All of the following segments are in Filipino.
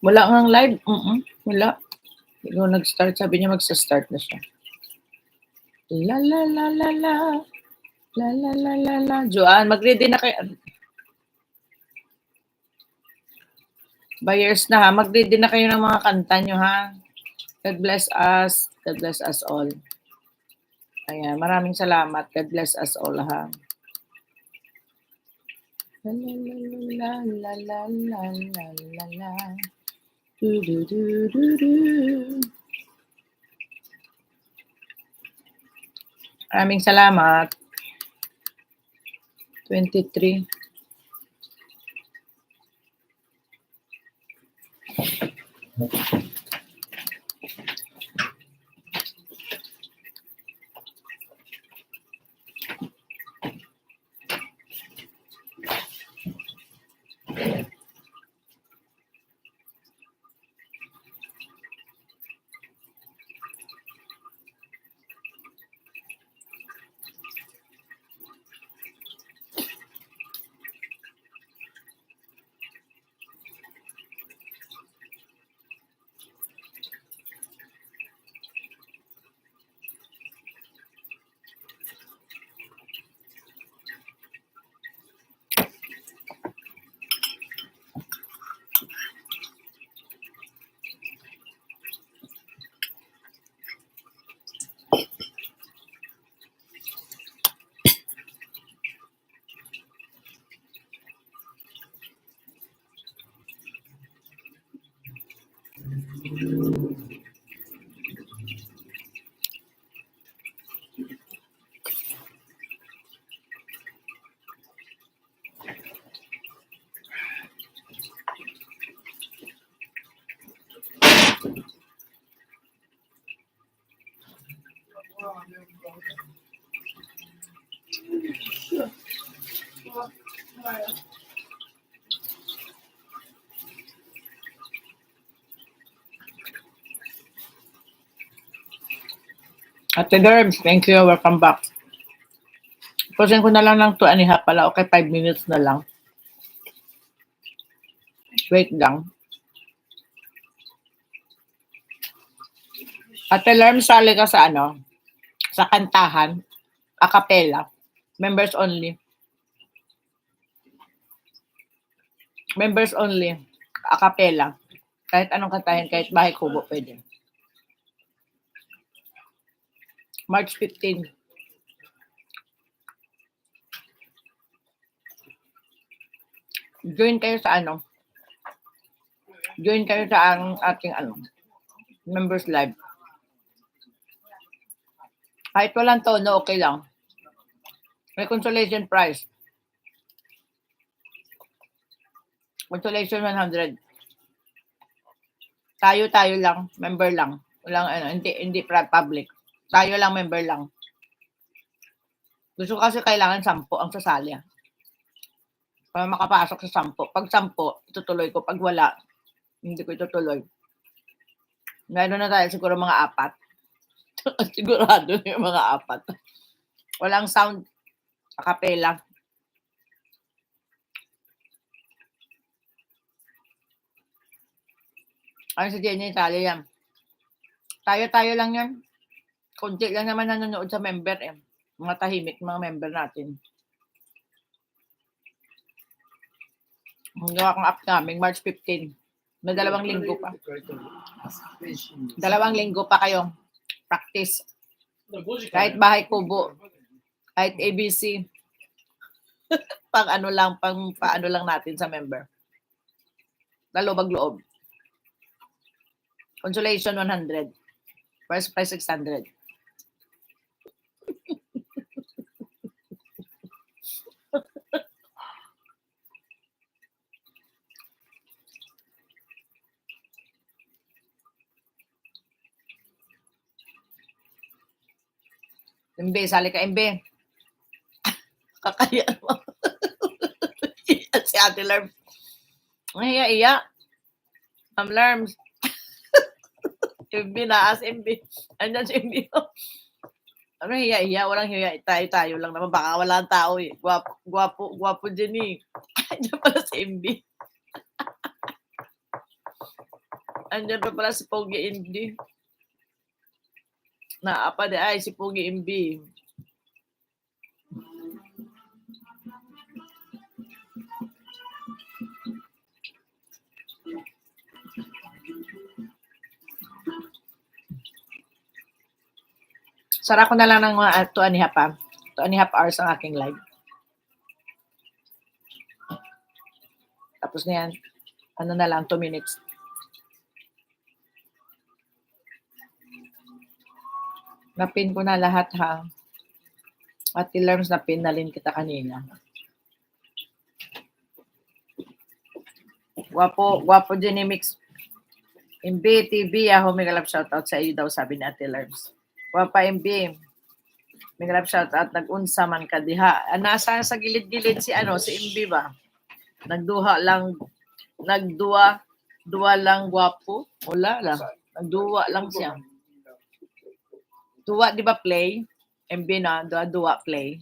Wala ngang live. Wala. Ikaw nag-start. Sabi niya magsa-start na siya. La la la la la. La la la la la. Joanne, mag-ready na kayo. Buyers na ha. Mag-ready na kayo ng mga kanta nyo ha. God bless us. God bless us all. Ayan. Maraming salamat. God bless us all ha. La la la la la la la la la. Do do do do do. Maraming salamat. 23. Ate Derbs, thank you. Welcome back. Pusin ko na lang ng 2.5 pala. Okay, 5 minutes na lang. Wait lang. Ate Lerm, sali ka sa ano? Sa kantahan. A cappella. Members only. Members only. A cappella. Kahit anong kantahin, kahit bahay kubo, pwede. March 15. Join kayo sa ano? Join kayo sa ating ano? Members live. Kahit walang tono, okay lang. May consolation prize. Consolation 100. Tayo lang, member lang. Walang ano, hindi public. Tayo lang, member lang. Gusto kasi kailangan 10 ang sasali. Para makapasok sa 10. Pag 10, itutuloy ko. Pag wala, hindi ko itutuloy. Meron na tayo siguro mga 4. Sigurado yung mga 4. Walang sound. A cappella. Ano si Jenny Italia yan? Tayo lang yan. Kunti lang naman nanonood sa member eh. Mga tahimik, mga member natin. Ang gawa kong app namin, March 15. May 2 linggo pa. 2 linggo pa kayong practice. Kahit bahay kubo. Kahit ABC. paano lang natin sa member. Lalobag-loob. Consolation 100. First prize 600. MB, sali ka MB. Kakaya mo. Si Ate Lerms. Iya. Ma'am Lerms. MB naas MB. Andyan si MB. Ano hiya? Walang hiya. Tayo lang naman. Baka walang tao eh. Guwapo dyan eh. Andyan pala si MB. Andiyan pa pala si Pogi Indy. Naapa di ay si Pogi Indy. Sara ko na lang ng 2.5 pa. 2.5 hours ang aking live. Tapos na yan. Ano na lang, 2 minutes. Napin ko na lahat ha. At Lerms, napin na rin kita kanina. Guwapo din ni Mix. MB, TV, ako may galap shoutout sa iyo daw, sabi ni Ate Lerms. Guwapa MB. May galap shoutout, nag-unsa man ka diha. Nasa sa gilid-gilid si MB ba? Nagduha lang gwapo. Wala lang. Nagduwa lang siya. Duwa, di ba play? MB na, duwa play.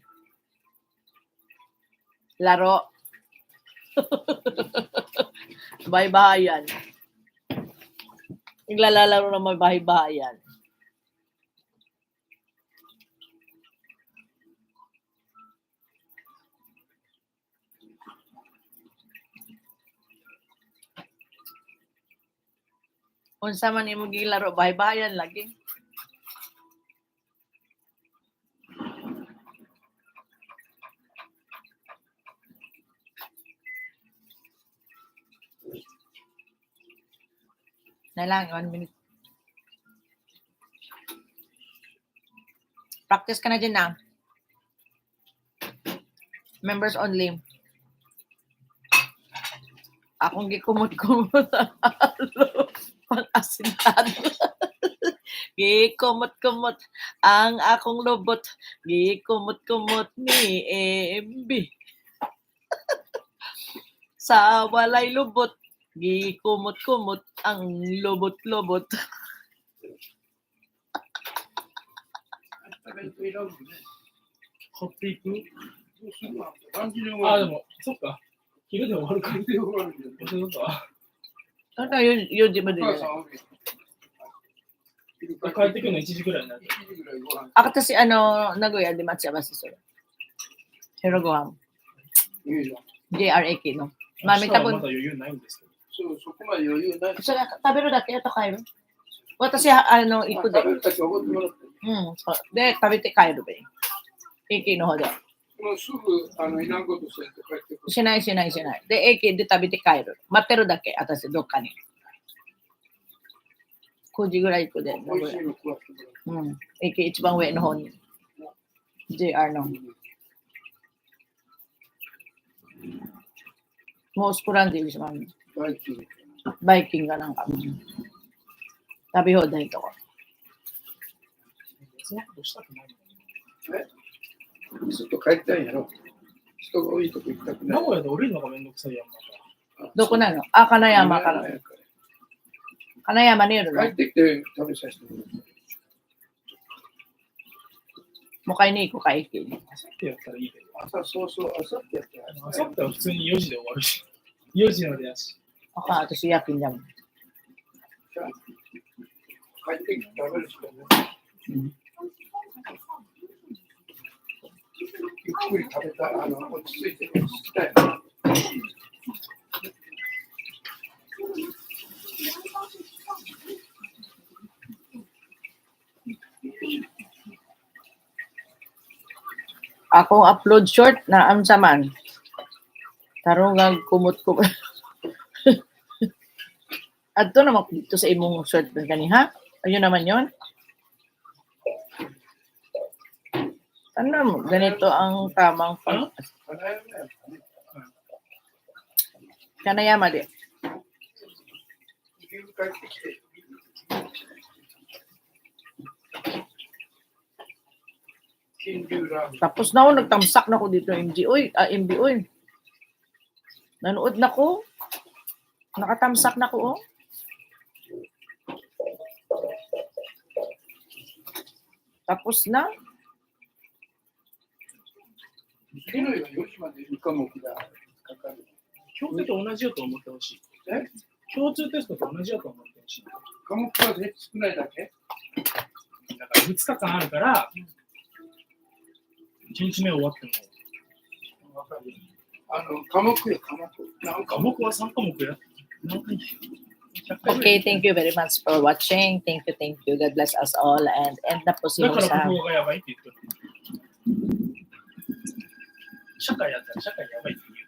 Laro. Bahay-bahayan. Naglalaro na may bahay-bahayan. Unsa man imong gilaro bahay-bahayan lagi. Na lang, 1 minute. Practice ka na dyan na. Members only. Akong gikumot-kumot pang-asintado. Gikumot-kumot ang akong lobot. Gikumot-kumot ni MB. Sa walay lubot. Gikumot-kumot ang lobot-lobot.そっか。昼で終わるから。そうか。Ano yun, di ba din? 帰ってくるの1時くらいになる。 Ako to si Nagoya, di matcha ba si Sir? Hirogoham. JRAK, no? Mami, 明日は tapon. まだ余裕ないんですけど。そこまで余裕ない。 So, tabiro dake, ito kayo. Watashi, iko 食 de. べるだけおごってもらって。 So, de, tabite kayo ba? Iki no hodo. もうすぐいらんことして帰ってくる。 Sinay. De, iki, de tabite kayo. Matero dake, atase, dokka ni. 9時ぐらい行くで。美味しいの食わせてもらって。Iki, 一番上の方に。JR の。もうスプランディーしまう。バイキング。バイキングがなんか。食べ放題とか。そんなことしたくない。ずっと帰りたいんやろ。人が多いとこ行きたくない。名古屋で降りるのがめんどくさいやん。また。どこなの？金山から。金山にいるの？帰ってきて食べさせてもらって。もう買いに行こうか、一気に。あさってやったらいいけど。朝そうそう、朝ってやったら。あさっては普通に4時で終わるし。4時までやし。私夜勤だもん。帰ってきて食べるしかない。ゆっくり食べたい、落ち着いて聞きたい。Akong upload short na amsaman. Tarungang kumot-kumot. Adto naman dito sa imong short ng kaniha. Ayun naman yon. Ano, ganito ang tamang pang... Kanayama di. Tapos na ako, nagtamsak na ko dito MB. Uy. Nanood na ko. Nakatamsak na ko, oh. Tapos na. 次の日は4時まで3日も起きだ。かかる。共通と同じよと思ってほしい。共通テストと同じよと思ってほ科目は少ないだけだから2日間あるから、1日目終わっても、わかる。科目よ、科目。なんか科目は3科目や。何回Okay, thank you very much for watching. Thank you. God bless us all. And end na po si だから Musa. 国語がやばいって言ってる。社会やったら社会やばいって言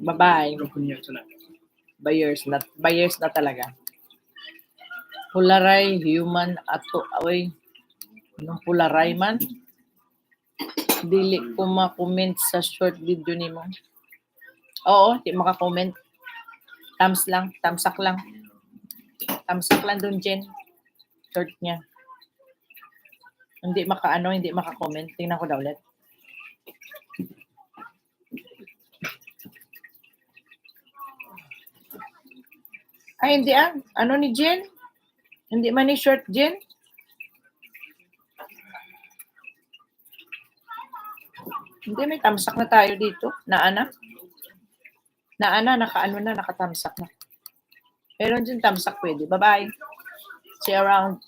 う。 Bye-bye. ろくにやってない。 Buyers na talaga. Pularay, human, ato, away. Anong pularay man? Dili ko ma-comment sa short video ni mo. Oo, di maka-comment. Thumbs lang, thumbsak lang. Thumbsak lang dun, Jen. Short niya. Hindi maka-comment. Tingnan ko daw ulit. Ay, hindi ah. Ano ni Jen? Hindi man ni short, Jen? Hindi, may tamsak na tayo dito. Naana, nakatamsak na. Meron din tamsak pwede. Bye-bye. See you around.